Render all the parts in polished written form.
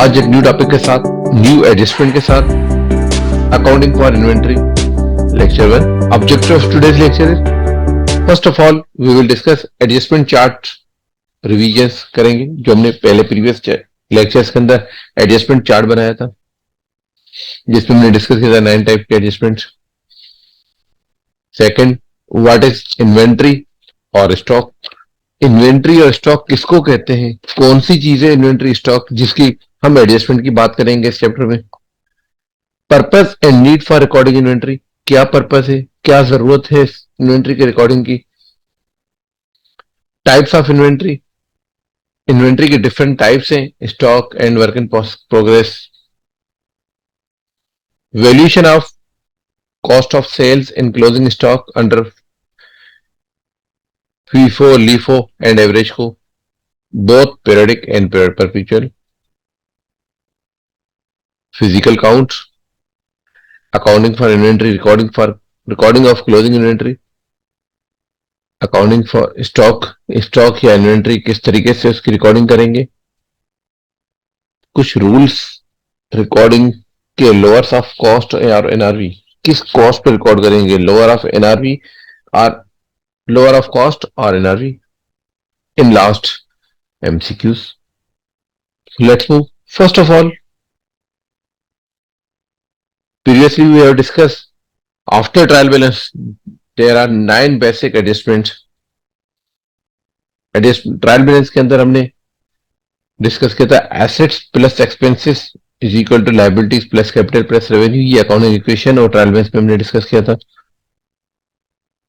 आज एक new topic के साथ, न्यू एडजस्टमेंट के साथ, accounting for inventory lecture 1. Objective of today's lecture is, first of all we will discuss adjustment chart revisions करेंगे, जो हमने पहले प्रीवियस लेक्चर्स के अंदर एडजस्टमेंट चार्ट बनाया था, जिसमें हमने डिस्कस किया था 9 टाइप के adjustment. Second, what is inventory और स्टॉक. इन्वेंट्री और स्टॉक किसको कहते हैं, कौन सी चीजें इन्वेंट्री स्टॉक, जिसकी हम एडजस्टमेंट की बात करेंगे इस चैप्टर में. Purpose and need for recording inventory, क्या पर्पस है, क्या जरूरत है इन्वेंट्री के रिकॉर्डिंग की. टाइप्स ऑफ इन्वेंट्री, इन्वेंट्री के डिफरेंट टाइप्स हैं, stock and work in progress. Valuation of cost of sales in closing stock under FIFO, LIFO and average को, both periodic and perpetual. Physical count, accounting for inventory, recording of closing inventory, accounting for stock या inventory किस तरीके से उसकी recording करेंगे. कुछ rules recording के, lowers of cost और NRV, किस कॉस्ट पर रिकॉर्ड करेंगे, लोअर ऑफ NRV और lower of cost or NRV in last MCQs. Let's move. First of all, previously we have discussed after trial balance there are 9 basic adjustments. Trial balance के अंदर हमने discuss किया था assets plus expenses is equal to liabilities plus capital plus revenue. ये accounting equation और trial balance में हमने discuss किया था.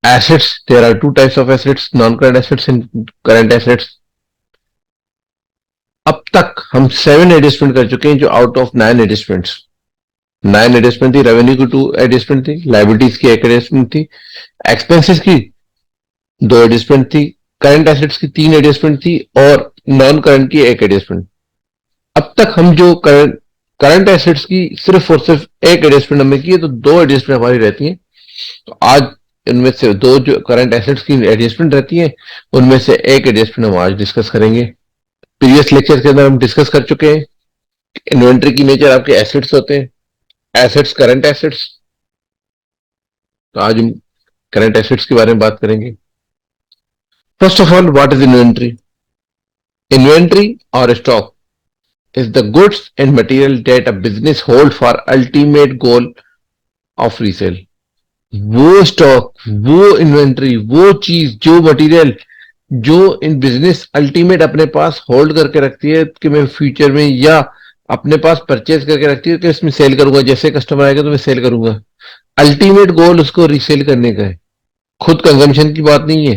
Assets, there are 2 types of assets, non-current assets and current assets. अब तक हम 7 एडजस्टमेंट कर चुके हैं, जो आउट ऑफ 9 एडजस्टमेंट्स. 9 एडजस्टमेंट थी, रेवेन्यू की 2 एडजस्टमेंट थी, लायबिलिटीज की 1 एडजस्टमेंट थी, एक्सपेंसेस की 2 एडजस्टमेंट थी, करंट एसेट्स की 3 एडजस्टमेंट थी और नॉन करंट की 1 एडजस्टमेंट. अब तक हम जो करंट एसेट्स की सिर्फ और सिर्फ 1 एडजस्टमेंट हमने की है, तो 2 एडजस्टमेंट हमारी रहती है. तो आज इनमें से 2 जो करंट एसेट्स की एडजस्टमेंट रहती है, उनमें से 1 एडजस्टमेंट हम आज डिस्कस करेंगे. प्रीवियस लेक्चर के अंदर हम डिस्कस कर चुके हैं इन्वेंट्री की नेचर आपके एसेट्स होते हैं, एसेट्स करंट एसेट्स. तो आज हम करंट एसेट्स के बारे में बात करेंगे. First of all, what is inventory. Inventory और stock is the goods and material that a business hold for ultimate goal of resale. वो स्टॉक, वो इन्वेंट्री, वो चीज, जो मटेरियल जो इन बिजनेस अल्टीमेट अपने पास होल्ड करके रखती है कि मैं फ्यूचर में, या अपने पास परचेज करके रखती है कि इसमें सेल करूंगा, जैसे कस्टमर आएगा तो मैं सेल करूंगा. अल्टीमेट गोल उसको रीसेल करने का है. खुद कंजम्पशन की बात नहीं है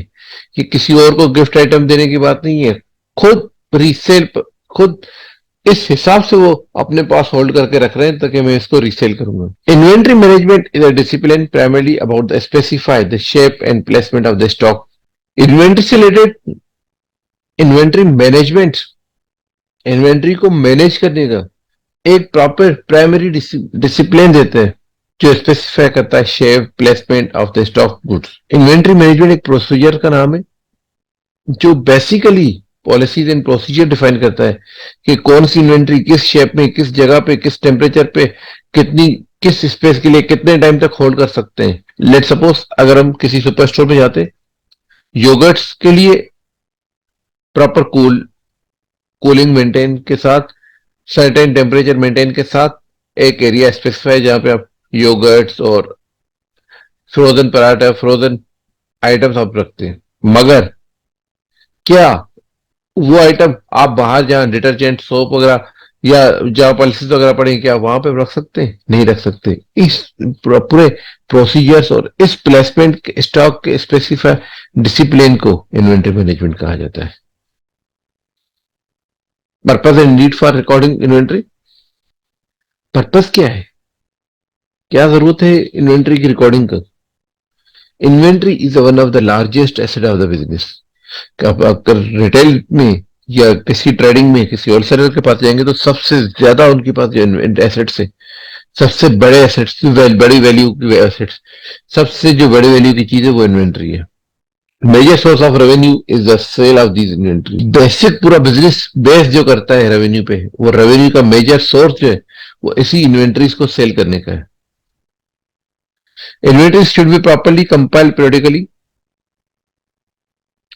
कि किसी और को गिफ्ट आइटम देने की बात नहीं है. खुद रीसेल, खुद इस हिसाब से वो अपने पास होल्ड करके रख रहे हैं ताकि मैं इसको रीसेल करूंगा. Inventory management is a discipline primarily about the specify the shape and placement of the stock. Inventory से रिलेटेड इन्वेंट्री मैनेजमेंट, इन्वेंट्री को मैनेज करने का एक प्रॉपर प्राइमरी डिसिप्लिन देते हैं, जो स्पेसिफाई करता है shape placement of the stock goods. Inventory management एक प्रोसीजर का नाम है, जो basically policies and procedure define करता है कि कौन सी इन्वेंट्री किस शेप में, किस जगह पे, किस टेम्परेचर पे, कितनी, किस स्पेस के लिए कितने टाइम तक होल्ड कर सकते हैं. लेट सपोज अगर हम किसी सुपर स्टोर में जाते, योगर्ट्स के लिए प्रॉपर कूलिंग मेंटेन के साथ, सर्टेन टेम्परेचर मेंटेन के साथ एक एरिया स्पेसिफाई जहां पे आप योगर्ट्स और फ्रोजन पराठा, फ्रोजन आइटम्स आप रखते हैं. मगर क्या वो आइटम आप बाहर जहां डिटर्जेंट, सोप वगैरह या जहां पल्सेस वगैरह पड़े, क्या वहां पे रख सकते हैं? नहीं रख सकते. इस पूरे प्रोसीजर्स और इस प्लेसमेंट स्टॉक के स्पेसिफाई डिसिप्लिन को इन्वेंट्री मैनेजमेंट कहा जाता है. Purpose and need for recording inventory. Purpose क्या है, क्या जरूरत है इन्वेंट्री की रिकॉर्डिंग का. Inventory is one of the largest asset of the business. अगर रिटेल में या किसी ट्रेडिंग में किसी होलसेलर के पास जाएंगे तो सबसे ज्यादा उनके पास जो एसेट्स है, सबसे बड़े एसेट्स, बड़ी वैल्यू की एसेट्स, सबसे जो बड़ी वैल्यू की चीज है वो इन्वेंट्री है. Major source of revenue is the sale of these inventory. Basic पूरा बिजनेस बेस जो करता है रेवेन्यू पे, वो रेवेन्यू का मेजर सोर्स जो है वो इसी इन्वेंट्रीज को सेल करने का है। Inventories should be properly compiled periodically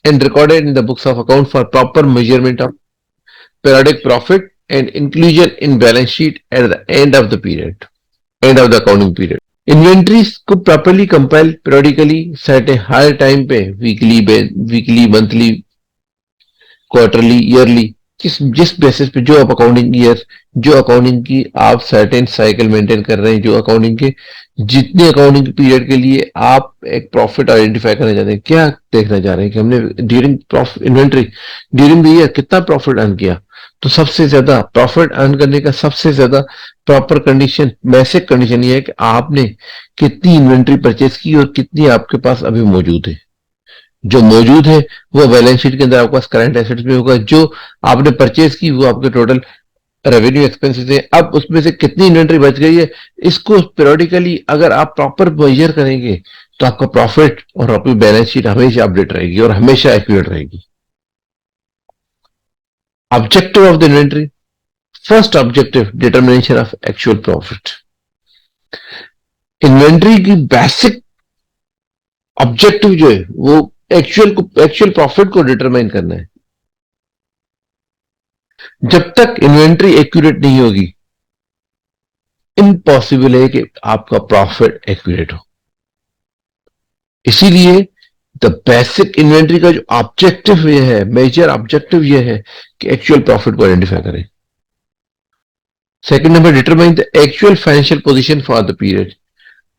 and recorded in the books of account for proper measurement of periodic profit and inclusion in balance sheet at the end of the period, end of the accounting period. Inventories को properly compile periodically set a हर time पे, weekly monthly quarterly yearly, जिस जिस basis पे जो आप accounting year, जो accounting की आप सर्टेन साइकिल मेंटेन कर रहे हैं, जो अकाउंटिंग के जितने अकाउंटिंग पीरियड के लिए आप एक प्रॉफिट आइडेंटिफाई करना चाहते हैं, क्या देखना चाह रहे हैं कि हमने during inventory during the year कितना प्रॉफिट अर्न किया। तो सबसे ज्यादा प्रॉफिट अर्न करने का सबसे ज्यादा प्रॉपर कंडीशन, बेसिक कंडीशन ये है कि आपने कितनी इन्वेंट्री परचेज की और कितनी आपके पास अभी मौजूद है। जो मौजूद है वो बैलेंस शीट के अंदर आपके पास करंट एसेट्स में होगा, जो आपने परचेज की वो आपके टोटल रेवेन्यू एक्सपेंसेस है। अब उसमें से कितनी इन्वेंट्री बच गई है, इसको पेरियोडिकली अगर आप प्रॉपर मेजर करेंगे तो आपका प्रॉफिट और आपकी बैलेंस शीट हमेशा अपडेट रहेगी और हमेशा एक्यूरेट रहेगी। Objective of the inventory, first objective determination of actual profit. Inventory की बेसिक ऑब्जेक्टिव जो है वो एक्चुअल प्रॉफिट को डिटरमाइन करना है। जब तक इन्वेंट्री एक्यूरेट नहीं होगी, इम्पॉसिबल है कि आपका प्रॉफिट एक्यूरेट हो। इसीलिए द बेसिक इन्वेंट्री का जो ऑब्जेक्टिव ये है, मेजर ऑब्जेक्टिव ये है कि एक्चुअल प्रॉफिट को आइडेंटिफाई करें। Second number, determine the actual financial position for the period.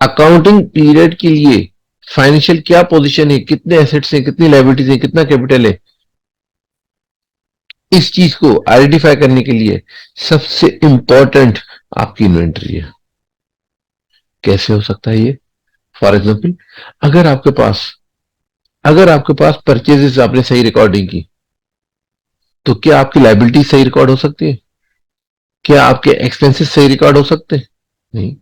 Accounting period के लिए फाइनेंशियल क्या पोजीशन है, कितने एसेट्स हैं, कितनी लायबिलिटीज हैं, कितना कैपिटल है, इस चीज को आइडेंटिफाई करने के लिए सबसे इंपॉर्टेंट आपकी इन्वेंट्री है। कैसे हो सकता है ये? फॉर एग्जाम्पल, अगर आपके पास अगर आपके पास परचेजेस आपने सही रिकॉर्डिंग की, तो क्या आपकी लायबिलिटी सही रिकॉर्ड हो सकती है? क्या आपके एक्सपेंसेस सही रिकॉर्ड हो सकते हैं? नहीं।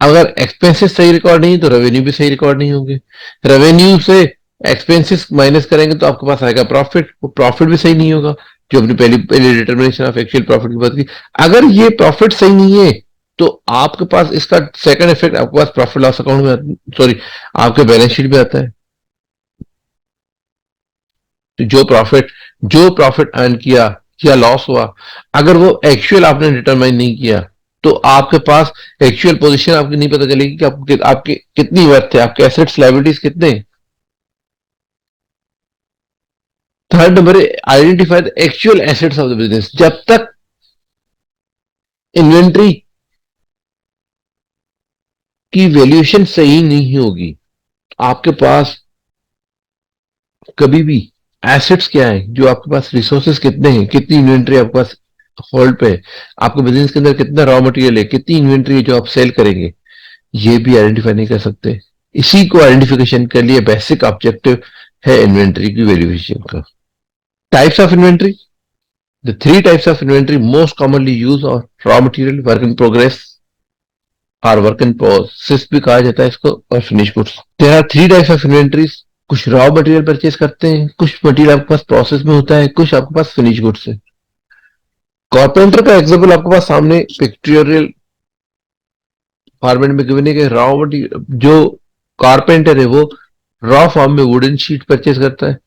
अगर एक्सपेंसेस सही रिकॉर्ड नहीं तो रेवेन्यू भी सही रिकॉर्ड नहीं होंगे। रेवेन्यू से एक्सपेंसेस माइनस करेंगे तो आपके पास आएगा प्रॉफिट, वो प्रॉफिट भी सही नहीं होगा, जो अपनी पहली पहली डिटर्मिनेशन ऑफ एक्चुअल प्रॉफिट की बात की। अगर ये प्रॉफिट सही नहीं है तो आपके पास इसका सेकंड इफेक्ट आपके पास प्रॉफिट लॉस अकाउंट में, सॉरी, आपके बैलेंस शीट में आता है। तो जो प्रॉफिट अर्न किया या लॉस हुआ, अगर वो एक्चुअल आपने डिटरमाइन नहीं किया तो आपके पास एक्चुअल पोजीशन आपकी नहीं पता चलेगी कि आपके कितनी वर्थ है, आपके एसेट्स लायबिलिटीज कितने हैं। Third number, identify the actual assets of the business. जब तक इन्वेंट्री की वैल्यूएशन सही नहीं होगी, आपके पास कभी भी एसेट्स क्या है, जो आपके पास रिसोर्सेस कितने हैं, कितनी इन्वेंट्री आपके पास होल्ड पे है, आपके बिजनेस के अंदर कितना रॉ मटेरियल है, कितनी इन्वेंट्री है जो आप सेल करेंगे, ये भी आइडेंटिफाई नहीं कर सकते। इसी को आइडेंटिफिकेशन के लिए बेसिक ऑब्जेक्टिव है इन्वेंट्री की वैल्यूएशन का। Types of inventory, the three types of inventory most commonly use और raw material, work in progress और वर्क इन प्रोसेस भी कहा जाता है इसको, और finish goods. There are three types of inventories. कुछ रॉ मटेरियल परचेज करते हैं, कुछ मटेरियल आपके पास प्रोसेस में होता है, कुछ आपके पास फिनिश गुड्स है। कारपेंटर का एग्जांपल आपके पास सामने पिक्टोरियल फॉर्मेट में गिवन है कि रॉ मटेरियल, जो कारपेंटर है वो रॉ फॉर्म में वुडन शीट परचेज करता है,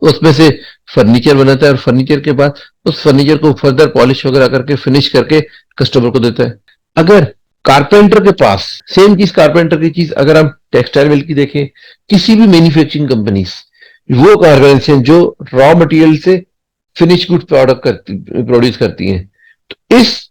उसमें से फर्नीचर बनाता है और फर्नीचर के बाद उस फर्नीचर को फर्दर पॉलिश वगैरह करके फिनिश करके कस्टमर को देता है। अगर कारपेंटर के पास सेम चीज, कारपेंटर की चीज अगर हम टेक्सटाइल मिल की देखें, किसी भी मैन्युफैक्चरिंग कंपनीज, वो कारपेंटर जो रॉ मटेरियल से फिनिश गुड प्रोड्यूस करती हैं, तो इस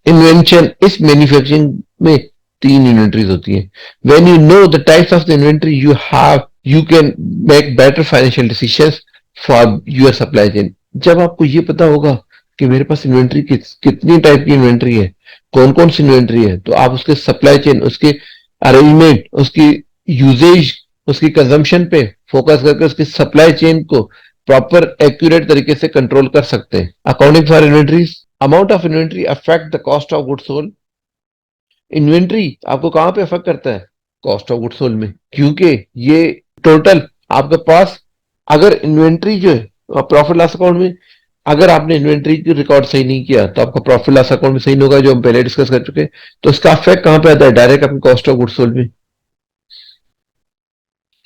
मैन्युफैक्चरिंग में तीन इन्वेंट्रीज होती हैं। When you know the types of the inventory you can make better financial decisions for your supply chain. जब आपको ये पता होगा कि मेरे पास इन्वेंट्री कितनी टाइप की इन्वेंट्री है, कौन कौन सी इन्वेंट्री है, तो आप उसके सप्लाई चेन, उसके अरेंजमेंट, उसकी यूजेज, उसकी कंजम्पशन पे फोकस करके उसकी सप्लाई चेन को प्रॉपर एक्यूरेट तरीके से कंट्रोल कर सकते हैं। Accounting for inventories, amount of inventory affect the cost of goods sold. Inventory आपको कहां पे अफेक्ट करता है? कॉस्ट ऑफ गुड्स सोल्ड में, क्योंकि ये टोटल आपके पास अगर इन्वेंट्री जो है प्रॉफिट लॉस अकाउंट में, अगर आपने इन्वेंट्री की रिकॉर्ड सही नहीं किया तो आपका प्रॉफिट लॉस अकाउंट में सही नहीं होगा, जो हम पहले डिस्कस कर चुके हैं। तो इसका इफेक्ट कहां पे आता है? डायरेक्ट अपनी कॉस्ट ऑफ गुड्स सोल्ड में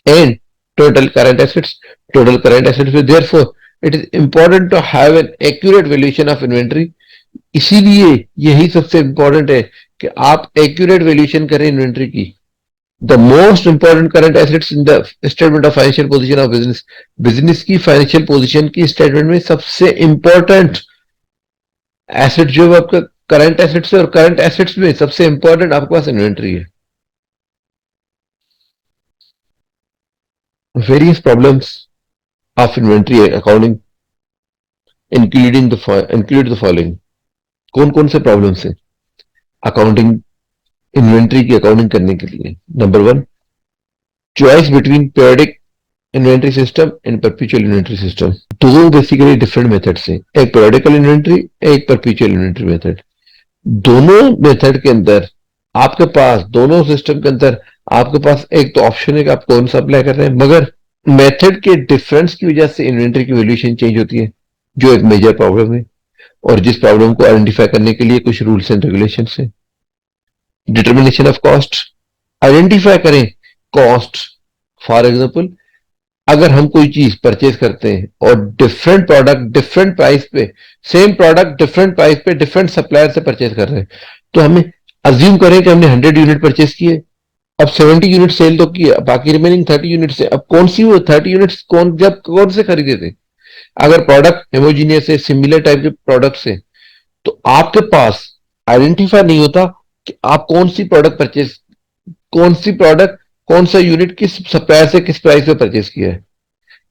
and total current assets. Total current assets में therefore it is important to have an accurate valuation of inventory. इसीलिए यही सबसे इंपॉर्टेंट है कि आप एक्यूरेट वैल्यूएशन करें इन्वेंट्री की। The most important current assets in the statement of financial position of business. Business की फाइनेंशियल पोजीशन की स्टेटमेंट में सबसे इंपॉर्टेंट एसेट जो है आपका करंट एसेट्स है, और करंट एसेट्स में सबसे इंपॉर्टेंट आपके पास इन्वेंट्री है। Various problems of inventory accounting include the following. कौन कौन से प्रॉब्लम्स हैं अकाउंटिंग, इन्वेंट्री की अकाउंटिंग करने के लिए? Number one, choice between periodic inventory system and perpetual inventory system. दो बेसिकली डिफरेंट मेथड्स हैं, एक पीरियडिकल इन्वेंट्री, एक परपेचुअल इन्वेंट्री मेथड। दोनों मेथड के अंदर आपके पास, दोनों सिस्टम के अंदर आपके पास एक तो ऑप्शन है कि आप कौन सा अप्लाई कर रहे हैं, मगर मेथड के डिफरेंस की वजह से इन्वेंट्री की वैल्यूएशन चेंज होती है, जो एक मेजर प्रॉब्लम है, और जिस प्रॉब्लम को आइडेंटिफाई करने के लिए कुछ रूल्स एंड रेगुलेशंस हैं। डिटर्मिनेशन ऑफ कॉस्ट, आइडेंटिफाई करें कॉस्ट। फॉर एग्जांपल, अगर हम कोई चीज परचेज करते हैं और डिफरेंट प्रोडक्ट डिफरेंट प्राइस पे, सेम प्रोडक्ट डिफरेंट प्राइस पे डिफरेंट सप्लायर से परचेज कर रहे हैं, तो हमें अज्यूम करें कि हमने 100 यूनिट परचेज किए, अब 70 यूनिट सेल तो किए, बाकी रिमेनिंग 30 यूनिट से, अब कौन सी वो 30 यूनिट्स कौन से खरीदे थे? अगर प्रोडक्ट हेमोजीनियस है, सिमिलर टाइप के प्रोडक्ट्स है, तो आपके पास आइडेंटिफाई नहीं होता कि आप कौन सी प्रोडक्ट परचेज, कौन सी प्रोडक्ट, कौन सा यूनिट किस सप्लायर से किस प्राइस पे परचेज किया है।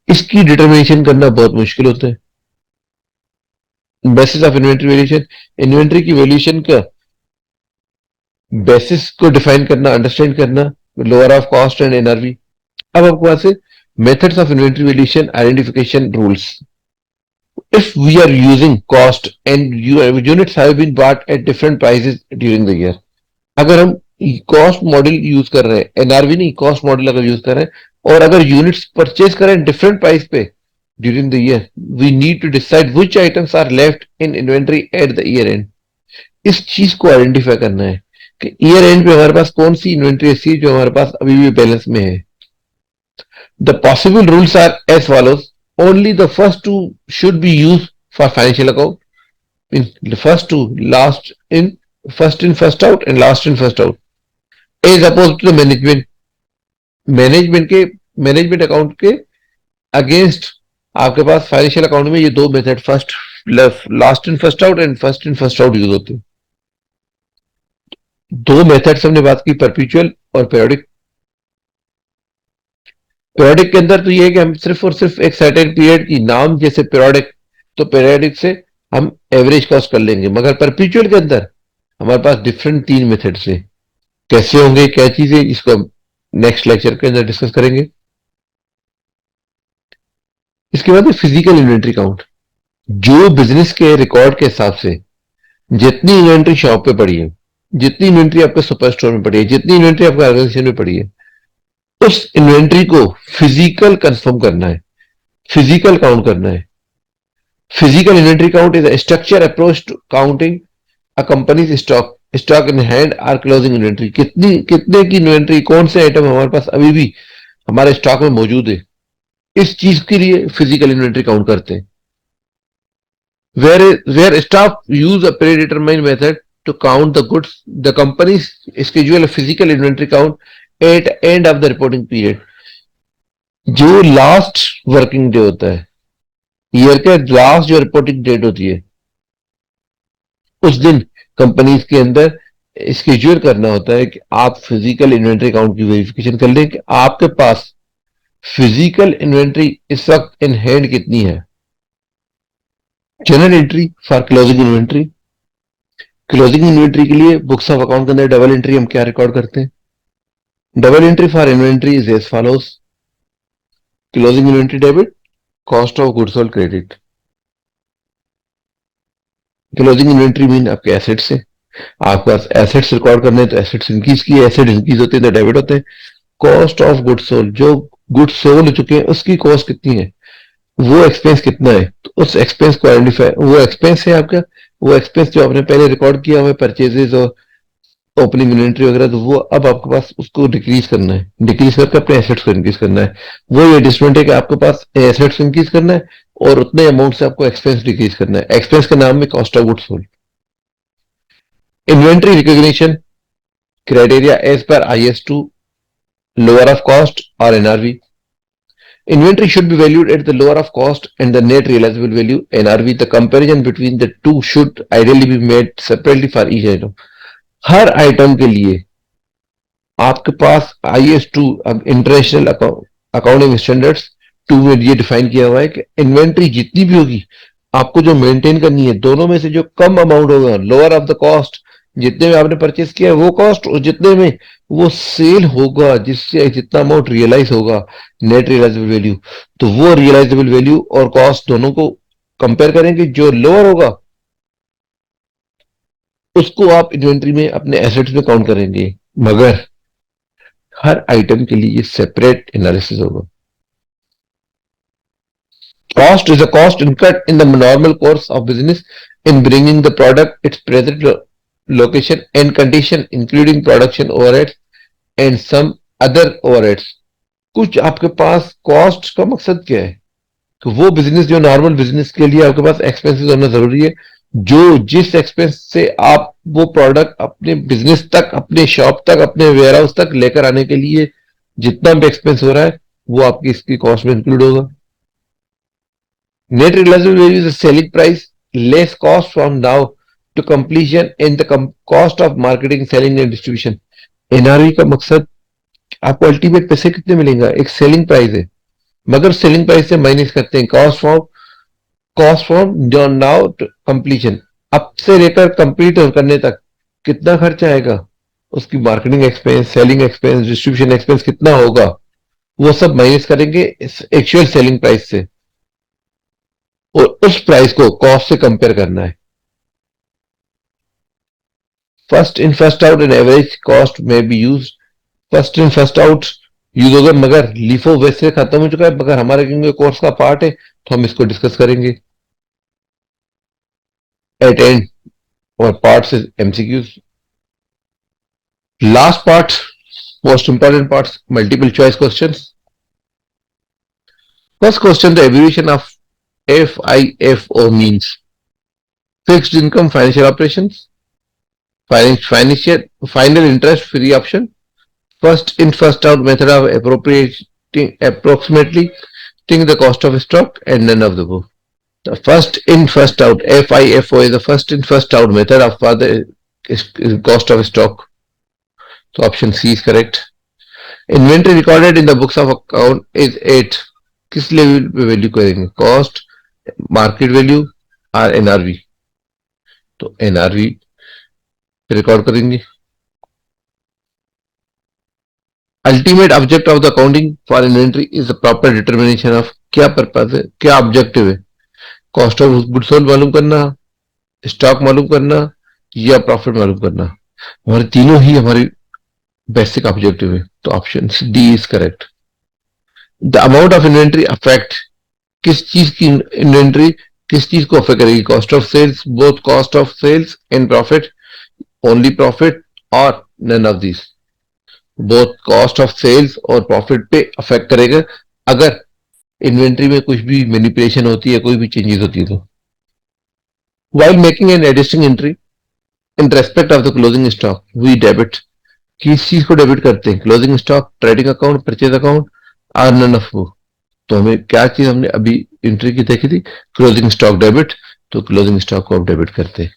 इसकी डिटर्मिनेशन करना बहुत मुश्किल होता है। Basis of inventory valuation, inventory की वैल्यूएशन का बेसिस को डिफाइन करना, अंडरस्टैंड करना, lower of cost and NRV. अब आपको वहां से methods of inventory valuation identification rules. If we are using cost and units have been bought at different prices during the year, अगर हम कॉस्ट मॉडल यूज कर रहे हैं, एनआरवी नहीं, कॉस्ट मॉडल अगर यूज कर रहे हैं, और अगर यूनिट्स परचेज करें डिफरेंट प्राइस पे during the year, we need to decide which items are left in inventory at the year end. इस चीज को आइडेंटिफाई करना है कि ईयर एंड पे हमारे पास कौन सी इन्वेंट्री ऐसी है जो हमारे पास अभी भी बैलेंस में है। The possible rules are as follows. Only the first two should be use for financial account, mean first two last in, first in first out and last in first out, as oppose to the management, management account के against आपके पास financial account में ये दो method, first last in first out and first in first out use होते हैं। दो methods हमने बात की, परपेचुअल और पीरियडिक। पीरियडिक के अंदर तो ये है कि हम सिर्फ और सिर्फ एक सर्टेन पीरियड की नाम, जैसे पीरियडिक, तो पीरियडिक से हम एवरेज कॉस्ट कर लेंगे, मगर परपेचुअल के अंदर हमारे पास डिफरेंट तीन मेथड्स हैं। कैसे होंगे, क्या चीजें, इसको हम नेक्स्ट लेक्चर के अंदर डिस्कस करेंगे। इसके बाद फिजिकल इन्वेंट्री काउंट। जो बिजनेस के रिकॉर्ड के हिसाब से जितनी इन्वेंट्री शॉप पे पड़ी है, जितनी इन्वेंट्री आपके सुपर स्टोर में पड़ी है, जितनी इन्वेंट्री आपके ऑर्गेनाइजेशन में पड़ी है, उस इन्वेंट्री को फिजिकल कंफर्म करना है, फिजिकल काउंट करना है। Physical inventory count is a structure approach to counting a company's stock in hand or closing inventory. कितनी, कितने की इन्वेंट्री, कौन से आइटम हमारे पास अभी भी हमारे स्टॉक में मौजूद है, इस चीज के लिए फिजिकल इन्वेंट्री काउंट करते हैं। Where staff use a predetermined method to count the goods, the companies schedule a physical inventory count at end of the reporting period. जो लास्ट वर्किंग डे होता है, ईयर के लास्ट जो reporting date होती है, उस दिन कंपनीज के अंदर स्केड्यूल करना होता है कि आप फिजिकल इन्वेंट्री काउंट की वेरिफिकेशन कर लें कि आपके पास फिजिकल इन्वेंट्री इस वक्त इन हैंड कितनी है। General entry for closing inventory. Closing inventory के लिए बुक्स ऑफ अकाउंट के अंदर डबल एंट्री हम क्या रिकॉर्ड करते हैं? Double entry for inventory is as follows. Closing inventory debit, cost of goods sold credit. Closing inventory mean आपके assets है, आपके पास एसेट्स रिकॉर्ड करने हैं तो एसेट्स इंक्रीज किए, एसेट इंक्रीज होते हैं तो डेबिट होते हैं। कॉस्ट ऑफ गुड्स सोल्ड, जो गुड्स सोल्ड हो चुके हैं उसकी कॉस्ट कितनी है, वो एक्सपेंस कितना है, तो उस एक्सपेंस को आइडेंटिफाई, वो एक्सपेंस है आपका, वो एक्सपेंस जो आपने पहले रिकॉर्ड किया हुआ है परचेजेस और ओपनिंग इन्वेंट्री वगैरह, तो वो अब आपके पास उसको डिक्रीज करना है, डिक्रीज करके अपने एसेट्स को इंक्रीज करना है। वो ये एडजस्टमेंट है कि आपके पास एसेट्स इंक्रीज करना है और उतने अमाउंट से आपको एक्सपेंस डिक्रीज करना है। एक्सपेंस के नाम में cost of goods sold. Inventory recognition criteria as per IS2, lower of cost or NRV. Inventory should be valued at the lower of cost and the net realizable value NRV. The comparison between the two should ideally be made separately for each item. Her item के लिए आपके पास IS2 international accounting standards 2 में ये define किया हुआ है कि inventory जितनी भी होगी आपको जो मेंटेन करनी है, दोनों में से जो कम अमाउंट होगा, लोअर ऑफ द कॉस्ट, जितने में आपने परचेस किया है वो कॉस्ट, और जितने में वो सेल होगा, जिससे जितना अमाउंट रियलाइज होगा, नेट रियलाइजेबल वैल्यू, तो वो रियलाइजेबल वैल्यू और कॉस्ट दोनों को कंपेयर करेंगे। जो लोअर होगा उसको आप इन्वेंट्री में अपने एसेट्स में काउंट करेंगे, मगर हर आइटम के लिए सेपरेट एनालिसिस होगा। Cost is a cost incurred in the normal course of business in bringing the product its present location and condition, including production overheads and some other overheads. कुछ आपके पास cost का मकसद क्या है कि वो बिजनेस जो नॉर्मल बिजनेस के लिए आपके पास एक्सपेंसेस होना जरूरी है, जो जिस एक्सपेंस से आप वो प्रोडक्ट अपने बिजनेस तक, अपने शॉप तक, अपने वेयर हाउस तक लेकर आने के लिए जितना भी एक्सपेंस हो रहा है वो आपकी इसकी कॉस्ट में इंक्लूड होगा। Net realizable value is the selling price less cost from now to completion and the cost of marketing, selling and distribution. NRV का मकसद आपको अल्टीमेट पैसे कितने मिलेगा, एक सेलिंग प्राइस है, मगर सेलिंग प्राइस से माइनस करते हैं cost from now to completion, अब से लेकर कंप्लीट करने तक कितना खर्चा आएगा, उसकी marketing expense, selling expense, distribution expense कितना होगा, वो सब माइनस करेंगे एक्चुअल सेलिंग प्राइस से, और उस प्राइस को कॉस्ट से कंपेयर करना है। First in first out and average cost में बी use. First in first out use होगा, मगर लिफो वैसे खत्म हो चुका है, मगर हमारे क्योंकि कोर्स का पार्ट है तो हम इसको डिस्कस करेंगे एट एंड, और parts is MCQs. Last part, most important part, multiple choice questions. First question, the abbreviation of FIFO means fixed income financial operations, financial final interest free option, first in first out method of approximately the cost of stock, and none of the above. The first in first out FIFO is the first in first out method of for the cost of stock. So option C is correct. Inventory recorded in the books of account is 8. किस level पे value करेंगे, cost, market value और NRV, तो NRV record करेंगे। Ultimate object of the accounting for inventory is the proper determination of, क्या purpose है, क्या objective है, कॉस्ट ऑफ गुड्स सोल्ड मालूम करना, स्टॉक मालूम करना, या प्रॉफिट मालूम करना। हमारे तीनों ही हमारी बेसिक ऑब्जेक्टिव है, तो option D is correct. The amount of inventory affect, किस चीज की इन्वेंट्री किस चीज को अफेक्ट करेगी, cost of sales, both cost of sales and profit, only profit और none of this, both cost of sales और प्रॉफिट पे अफेक्ट करेगा अगर इन्वेंट्री में कुछ भी मैनिपुलेशन होती है, कोई भी चेंजेस होती है तो। While making an adjusting entry in respect of the closing stock we debit, किस चीज को डेबिट करते हैं, closing stock, trading account, purchase account और नन ऑफ वो। तो हमें क्या चीज हमने अभी एंट्री की देखी थी, क्लोजिंग स्टॉक डेबिट, तो क्लोजिंग स्टॉक को आप डेबिट करते हैं।